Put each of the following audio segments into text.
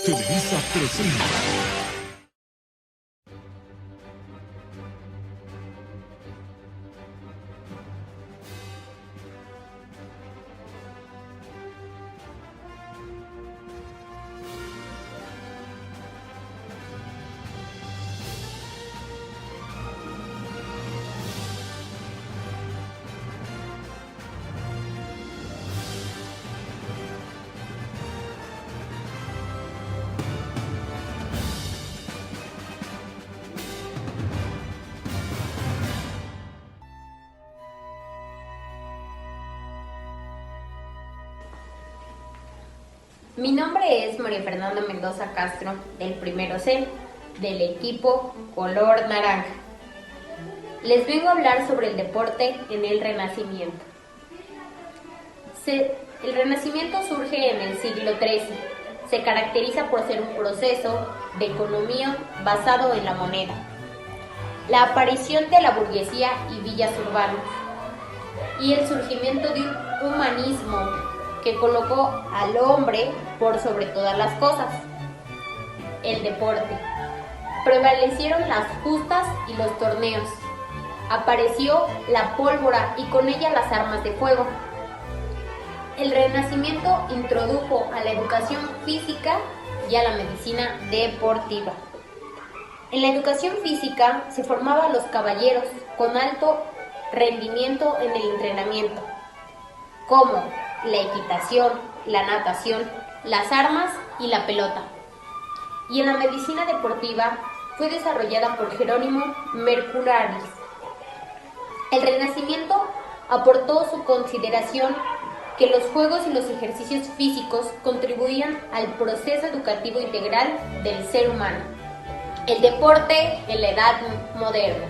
Televisa presenta. Mi nombre es María Fernanda Mendoza Castro, del primero C, del equipo Color Naranja. Les vengo a hablar sobre el deporte en el Renacimiento. El Renacimiento surge en el siglo XIII. Se caracteriza por ser un proceso de economía basado en la moneda, la aparición de la burguesía y villas urbanas, y el surgimiento de un humanismo que colocó al hombre por sobre todas las cosas. El deporte. Prevalecieron las justas y los torneos. Apareció la pólvora y con ella las armas de fuego. El Renacimiento introdujo a la educación física y a la medicina deportiva. En la educación física se formaban los caballeros con alto rendimiento en el entrenamiento, como la equitación, la natación, las armas y la pelota. Y en la medicina deportiva fue desarrollada por Jerónimo Mercurialis. El Renacimiento aportó su consideración que los juegos y los ejercicios físicos contribuían al proceso educativo integral del ser humano. El deporte en la Edad Moderna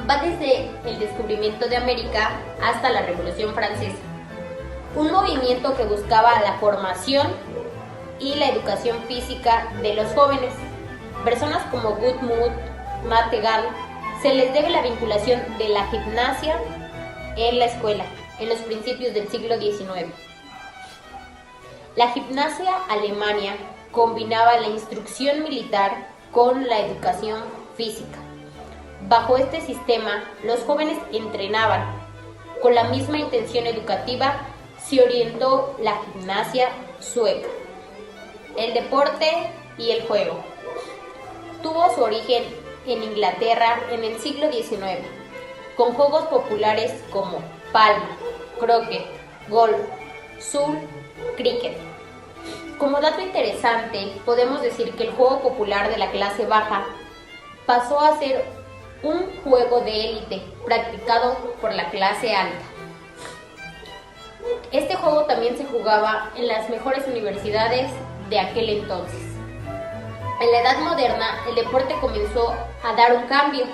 va desde el descubrimiento de América hasta la Revolución Francesa. Un movimiento que buscaba la formación y la educación física de los jóvenes. Personas como Guttmuth, Mategal, se les debe la vinculación de la gimnasia en la escuela en los principios del siglo XIX. La gimnasia alemana combinaba la instrucción militar con la educación física. Bajo este sistema, los jóvenes entrenaban. Con la misma intención educativa se orientó la gimnasia sueca. El deporte y el juego. Tuvo su origen en Inglaterra en el siglo XIX, con juegos populares como palma, croquet, golf, surf, cricket. Como dato interesante, podemos decir que el juego popular de la clase baja pasó a ser un juego de élite practicado por la clase alta. Este juego también se jugaba en las mejores universidades de aquel entonces. En la Edad Moderna, el deporte comenzó a dar un cambio,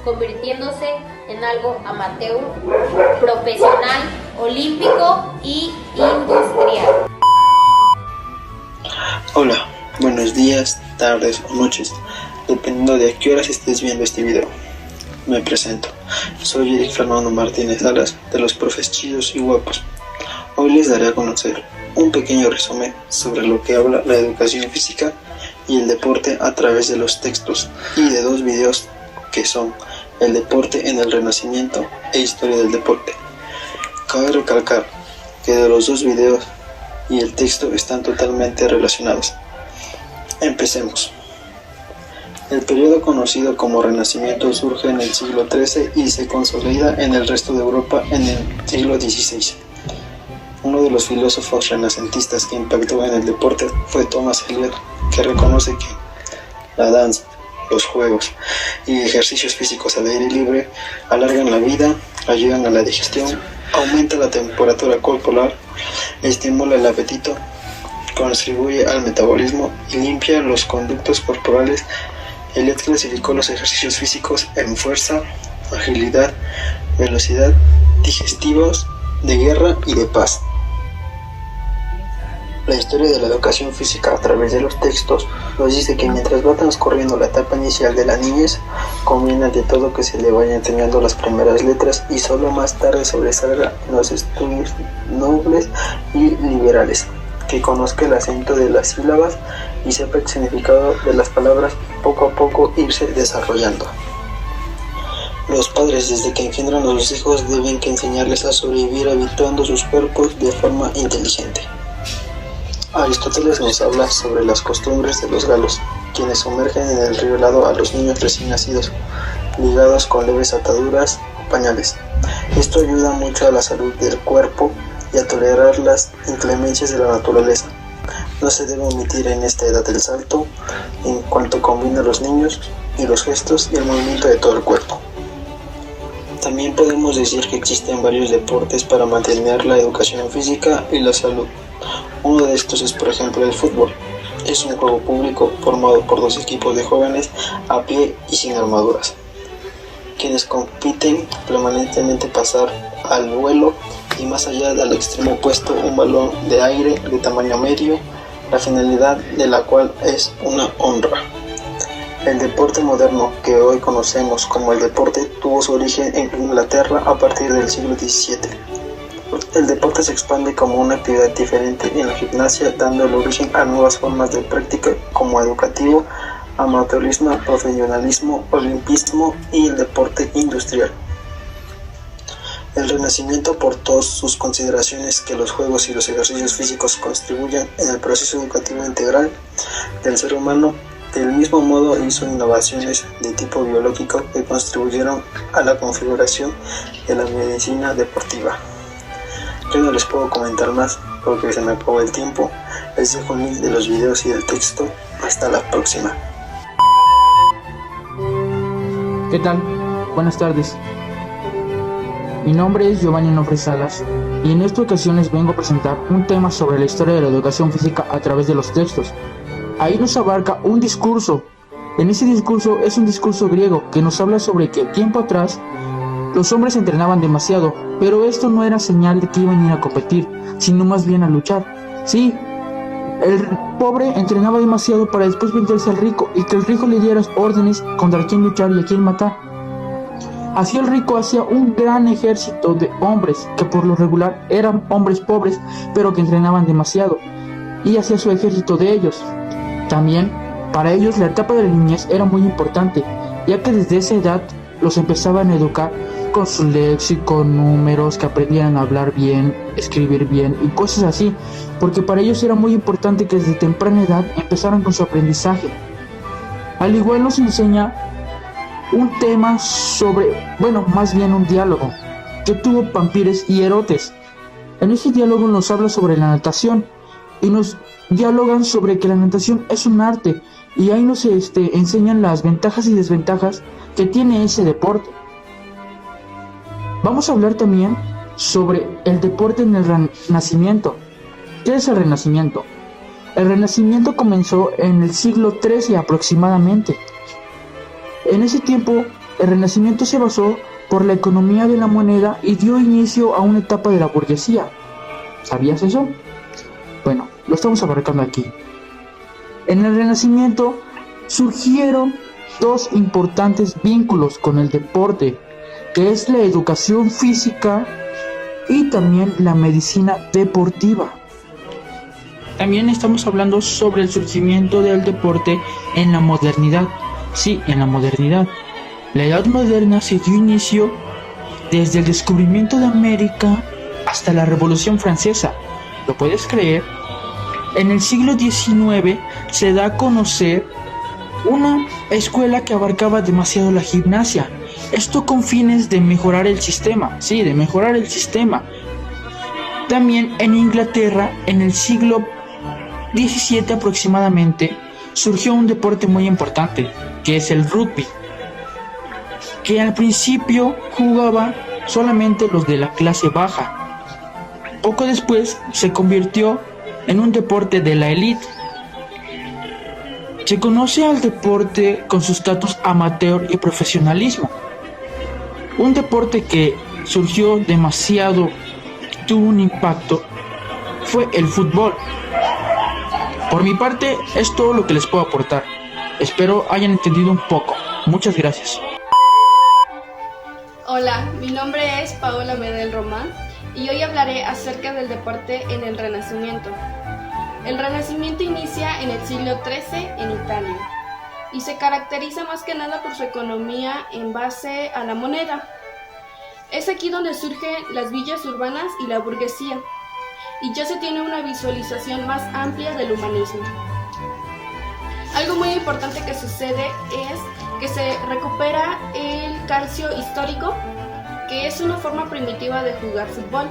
convirtiéndose en algo amateur, profesional, olímpico y industrial. Hola, buenos días, tardes o noches, dependiendo de a qué horas estés viendo este video. Me presento, soy Eric Fernando Martínez Salas, de los Profes Chidos y Guapos. Hoy les daré a conocer un pequeño resumen sobre lo que habla la educación física y el deporte a través de los textos y de dos videos que son el deporte en el Renacimiento e historia del deporte. Cabe recalcar que de los dos videos y el texto están totalmente relacionados. Empecemos. El periodo conocido como Renacimiento surge en el siglo XIII y se consolida en el resto de Europa en el siglo XVI. Uno de los filósofos renacentistas que impactó en el deporte fue Thomas Eliot, que reconoce que la danza, los juegos y ejercicios físicos al aire libre alargan la vida, ayudan a la digestión, aumenta la temperatura corporal, estimula el apetito, contribuye al metabolismo y limpia los conductos corporales. Eliot clasificó los ejercicios físicos en fuerza, agilidad, velocidad, digestivos, de guerra y de paz. La historia de la educación física a través de los textos nos dice que mientras va transcurriendo la etapa inicial de la niñez, conviene ante todo que se le vaya enseñando las primeras letras y solo más tarde sobresalga en los estudios nobles y liberales, que conozca el acento de las sílabas y sepa el significado de las palabras y poco a poco irse desarrollando. Los padres, desde que engendran a sus hijos, deben que enseñarles a sobrevivir habituando sus cuerpos de forma inteligente. Aristóteles nos habla sobre las costumbres de los galos, quienes sumergen en el río helado a los niños recién nacidos, ligados con leves ataduras o pañales. Esto ayuda mucho a la salud del cuerpo y a tolerar las inclemencias de la naturaleza. No se debe omitir en esta edad el salto, en cuanto combina los niños y los gestos y el movimiento de todo el cuerpo. También podemos decir que existen varios deportes para mantener la educación física y la salud. Uno de estos es, por ejemplo, el fútbol. Es un juego público formado por dos equipos de jóvenes a pie y sin armaduras, quienes compiten permanentemente pasar al vuelo y más allá del extremo opuesto un balón de aire de tamaño medio, la finalidad de la cual es una honra. El deporte moderno que hoy conocemos como el deporte tuvo su origen en Inglaterra a partir del siglo XVII. El deporte se expande como una actividad diferente en la gimnasia, dando el origen a nuevas formas de práctica como educativo, amateurismo, profesionalismo, olimpismo y el deporte industrial. El Renacimiento aportó sus consideraciones que los juegos y los ejercicios físicos contribuyen en el proceso educativo integral del ser humano. Del mismo modo hizo innovaciones de tipo biológico que contribuyeron a la configuración de la medicina deportiva. Yo no les puedo comentar más porque se me acabó el tiempo. Les dejo un link de los videos y del texto. Hasta la próxima. ¿Qué tal? Buenas tardes. Mi nombre es Giovanni Onofre Salas y en esta ocasión les vengo a presentar un tema sobre la historia de la educación física a través de los textos. Ahí nos abarca un discurso. En ese discurso es un discurso griego que nos habla sobre que tiempo atrás los hombres entrenaban demasiado, pero esto no era señal de que iban a ir a competir, sino más bien a luchar. Sí, el pobre entrenaba demasiado para después vencerse al rico y que el rico le diera órdenes contra quién luchar y a quién matar. Así el rico hacía un gran ejército de hombres que por lo regular eran hombres pobres, pero que entrenaban demasiado, y hacía su ejército de ellos. También, para ellos la etapa de la niñez era muy importante, ya que desde esa edad los empezaban a educar con su léxico, números, que aprendieran a hablar bien, escribir bien y cosas así, porque para ellos era muy importante que desde temprana edad empezaran con su aprendizaje. Al igual nos enseña un tema más bien un diálogo que tuvo Pampires y Herodes. En ese diálogo nos habla sobre la natación y nos dialogan sobre que la natación es un arte y ahí nos enseñan las ventajas y desventajas que tiene ese deporte. Vamos a hablar también sobre el deporte en el Renacimiento. ¿Qué es el Renacimiento? El Renacimiento comenzó en el siglo XIII aproximadamente. En ese tiempo, el Renacimiento se basó por la economía de la moneda y dio inicio a una etapa de la burguesía. ¿Sabías eso? Bueno, lo estamos abarcando aquí. En el Renacimiento surgieron dos importantes vínculos con el deporte, que es la educación física y también la medicina deportiva. También estamos hablando sobre el surgimiento del deporte en la modernidad. Sí, en la modernidad. La edad moderna se dio inicio desde el descubrimiento de América hasta la Revolución Francesa. ¿Lo puedes creer? En el siglo XIX se da a conocer una escuela que abarcaba demasiado la gimnasia. Esto con fines de mejorar el sistema. Sí, de mejorar el sistema. También en Inglaterra, en el siglo XVII aproximadamente, surgió un deporte muy importante, que es el rugby, que al principio jugaba solamente los de la clase baja. Poco después se convirtió en un deporte de la élite. Se conoce al deporte con su estatus amateur y profesionalismo. Un deporte que surgió demasiado, tuvo un impacto, fue el fútbol. Por mi parte, es todo lo que les puedo aportar. Espero hayan entendido un poco. Muchas gracias. Hola, mi nombre es Paola Medel Román y hoy hablaré acerca del deporte en el Renacimiento. El Renacimiento inicia en el siglo XIII en Italia y se caracteriza más que nada por su economía en base a la moneda. Es aquí donde surgen las villas urbanas y la burguesía, y ya se tiene una visualización más amplia del humanismo. Algo muy importante que sucede es que se recupera el calcio histórico, que es una forma primitiva de jugar fútbol,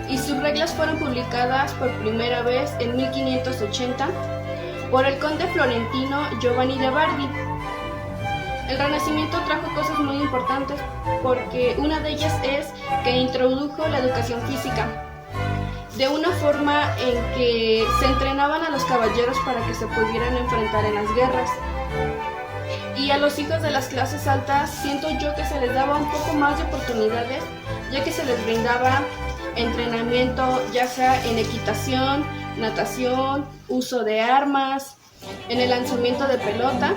y sus reglas fueron publicadas por primera vez en 1580 por el conde florentino Giovanni de Bardi. El Renacimiento trajo cosas muy importantes porque una de ellas es que introdujo la educación física, de una forma en que se entrenaban a los caballeros para que se pudieran enfrentar en las guerras. Y a los hijos de las clases altas siento yo que se les daba un poco más de oportunidades, ya que se les brindaba entrenamiento ya sea en equitación, natación, uso de armas, en el lanzamiento de pelota,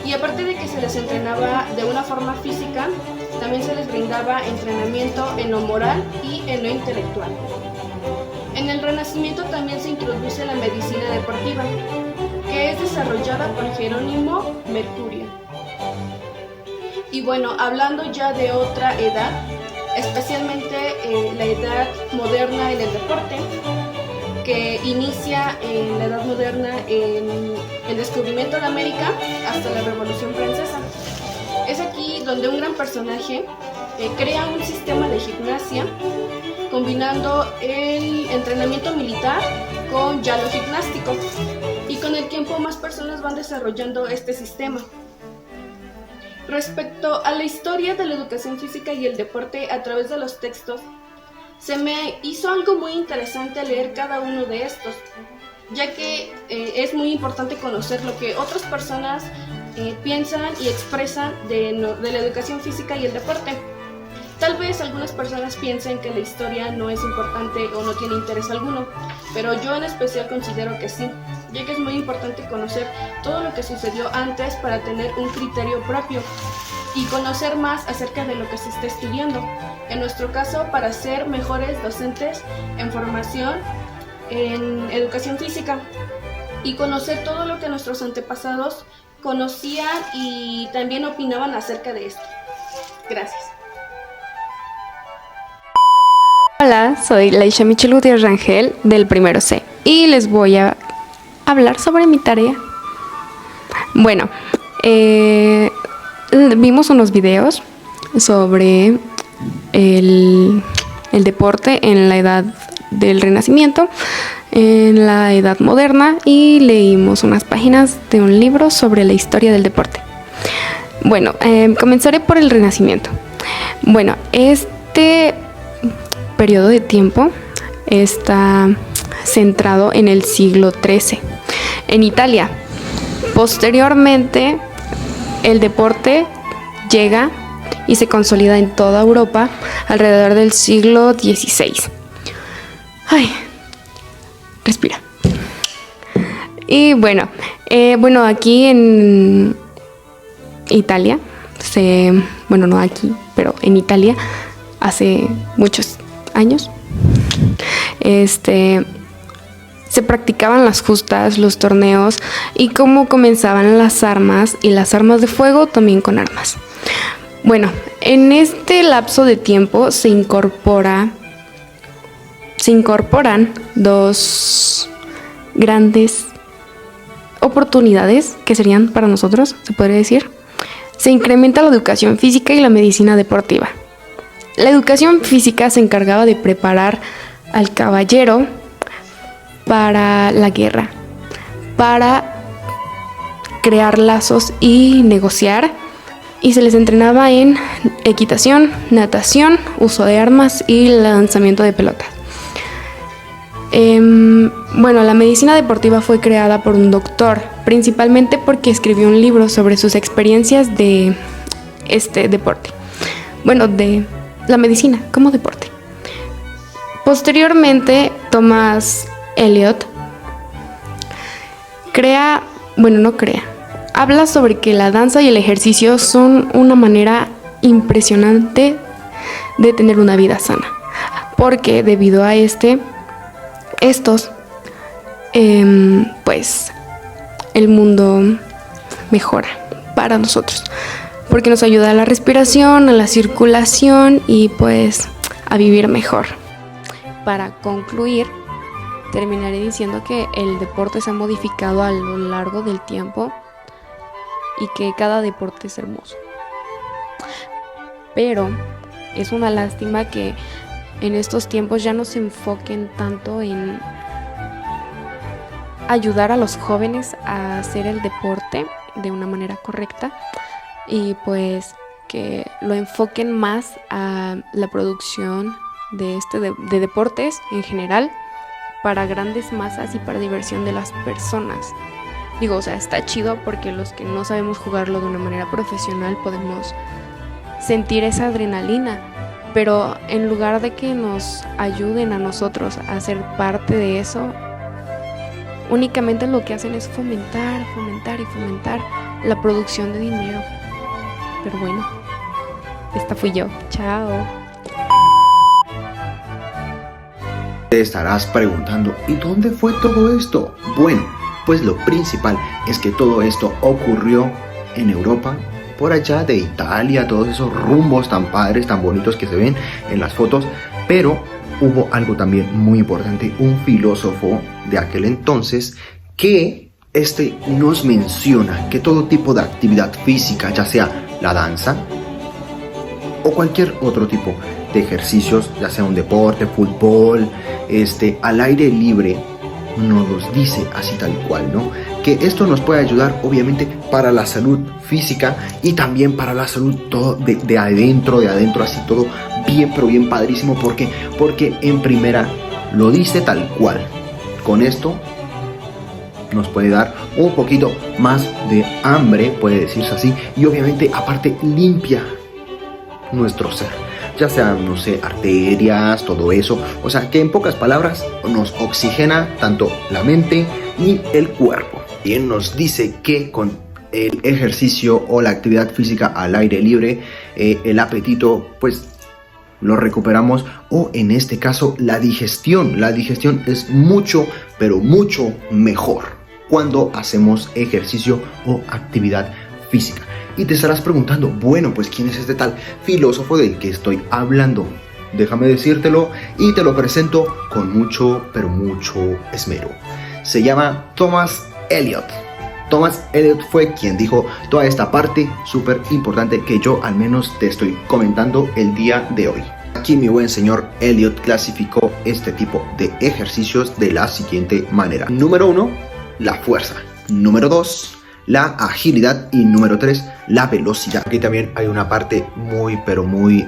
y aparte de que se les entrenaba de una forma física, también se les brindaba entrenamiento en lo moral y en lo intelectual. En el Renacimiento también se introduce la medicina deportiva, que es desarrollada por Jerónimo Mercurio. Y bueno, hablando ya de otra edad, especialmente la edad moderna en el deporte, que inicia en la edad moderna en el descubrimiento de América hasta la Revolución Francesa. Es aquí donde un gran personaje crea un sistema de gimnasia combinando el entrenamiento militar con ya lo gimnástico, y con el tiempo más personas van desarrollando este sistema. Respecto a la historia de la educación física y el deporte a través de los textos, se me hizo algo muy interesante leer cada uno de estos, ya que es muy importante conocer lo que otras personas piensan y expresan de la educación física y el deporte. Tal vez algunas personas piensen que la historia no es importante o no tiene interés alguno, pero yo en especial considero que sí, ya que es muy importante conocer todo lo que sucedió antes para tener un criterio propio y conocer más acerca de lo que se está estudiando. En nuestro caso, para ser mejores docentes en formación en educación física y conocer todo lo que nuestros antepasados conocían y también opinaban acerca de esto. Gracias. Hola, soy Laisha Michel Gutiérrez Rangel del primero C y les voy a hablar sobre mi tarea. Bueno, vimos unos videos sobre el deporte en la edad del Renacimiento, en la edad moderna, y leímos unas páginas de un libro sobre la historia del deporte. Bueno, comenzaré por el Renacimiento. Bueno, este periodo de tiempo está centrado en el siglo XIII, en Italia. Posteriormente, el deporte llega y se consolida en toda Europa alrededor del siglo XVI. Ay, respira. Y bueno, aquí en Italia, no aquí, pero en Italia, hace muchos años, se practicaban las justas, los torneos, y cómo comenzaban las armas y las armas de fuego también con armas. Bueno, en este lapso de tiempo se incorporan dos grandes oportunidades que serían para nosotros, se podría decir. Se incrementa la educación física y la medicina deportiva. La educación física se encargaba de preparar al caballero para la guerra, para crear lazos y negociar, y se les entrenaba en equitación, natación, uso de armas y lanzamiento de pelotas. La medicina deportiva fue creada por un doctor, principalmente porque escribió un libro sobre sus experiencias de este deporte. De la medicina como deporte. Posteriormente, Thomas Eliot habla sobre que la danza y el ejercicio son una manera impresionante de tener una vida sana, porque debido a estos pues el mundo mejora para nosotros, porque nos ayuda a la respiración, a la circulación y pues a vivir mejor. Para concluir, terminaré diciendo que el deporte se ha modificado a lo largo del tiempo y que cada deporte es hermoso. Pero es una lástima que en estos tiempos ya no se enfoquen tanto en ayudar a los jóvenes a hacer el deporte de una manera correcta y pues que lo enfoquen más a la producción de deportes en general para grandes masas y para diversión de las personas. Digo, o sea, está chido porque los que no sabemos jugarlo de una manera profesional podemos sentir esa adrenalina, pero en lugar de que nos ayuden a nosotros a ser parte de eso, únicamente lo que hacen es fomentar la producción de dinero. Pero bueno, esta fui yo. Chao. Te estarás preguntando, ¿y dónde fue todo esto? Bueno, pues lo principal es que todo esto ocurrió en Europa, por allá de Italia, todos esos rumbos tan padres, tan bonitos que se ven en las fotos, pero hubo algo también muy importante, un filósofo de aquel entonces que nos menciona que todo tipo de actividad física, ya sea la danza o cualquier otro tipo de ejercicios, ya sea un deporte, fútbol, al aire libre, nos los dice así tal cual, ¿no? Que esto nos puede ayudar obviamente para la salud física y también para la salud todo de adentro, así todo bien, pero bien padrísimo. ¿Por qué? Porque en primera lo dice tal cual. Con esto nos puede dar un poquito más de hambre, puede decirse así, y obviamente aparte limpia nuestro ser, ya sea, no sé, arterias, todo eso, o sea, que en pocas palabras nos oxigena tanto la mente y el cuerpo. Bien, nos dice que con el ejercicio o la actividad física al aire libre, el apetito, pues, lo recuperamos, o en este caso la digestión es mucho, pero mucho mejor cuando hacemos ejercicio o actividad física. Y te estarás preguntando, bueno, pues ¿quién es este tal filósofo del que estoy hablando? Déjame decírtelo y te lo presento con mucho, pero mucho esmero. Se llama Thomas Elliot. Thomas Elliot fue quien dijo toda esta parte súper importante que yo al menos te estoy comentando el día de hoy. Aquí mi buen señor Elliot clasificó este tipo de ejercicios de la siguiente manera. Número 1, la fuerza. Número 2, la agilidad. Y número 3, la velocidad. Aquí también hay una parte muy, pero muy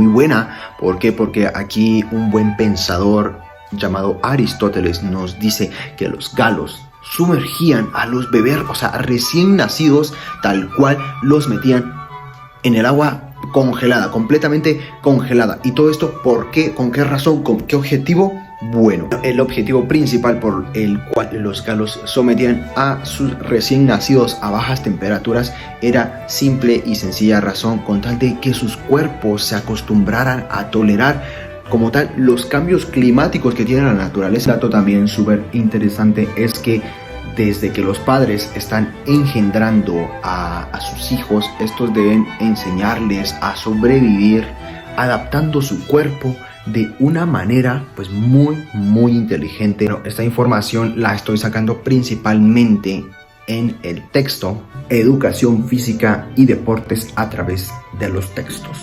buena. ¿Por qué? Porque aquí un buen pensador llamado Aristóteles nos dice que los galos sumergían a los bebés, o sea, recién nacidos, tal cual los metían en el agua congelada, completamente congelada. ¿Y todo esto por qué? ¿Con qué razón? ¿Con qué objetivo? Bueno, el objetivo principal por el cual los galos sometían a sus recién nacidos a bajas temperaturas era simple y sencilla razón, con tal de que sus cuerpos se acostumbraran a tolerar como tal los cambios climáticos que tiene la naturaleza. Un dato también súper interesante es que desde que los padres están engendrando a sus hijos, estos deben enseñarles a sobrevivir adaptando su cuerpo de una manera pues muy inteligente. Pero esta información la estoy sacando principalmente en el texto Educación Física y Deportes a través de los textos.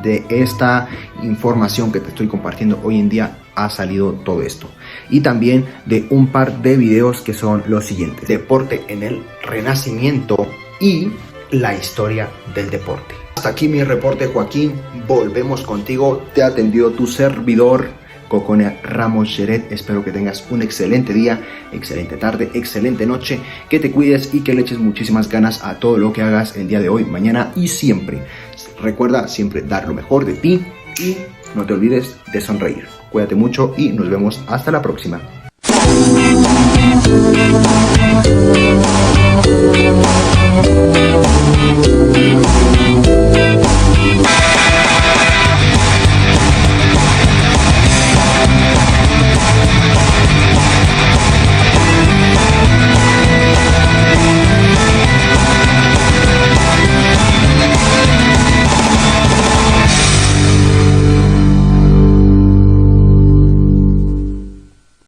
De esta información que te estoy compartiendo hoy en día ha salido todo esto, y también de un par de videos que son los siguientes: deporte en el Renacimiento y la historia del deporte. Hasta aquí mi reporte, Joaquín. Volvemos contigo. Te ha atendido tu servidor Coconia Ramos Xeret. Espero que tengas un excelente día, excelente tarde, excelente noche, que te cuides y que le eches muchísimas ganas a todo lo que hagas el día de hoy, mañana y siempre. Recuerda siempre dar lo mejor de ti y no te olvides de sonreír. Cuídate mucho y nos vemos hasta la próxima.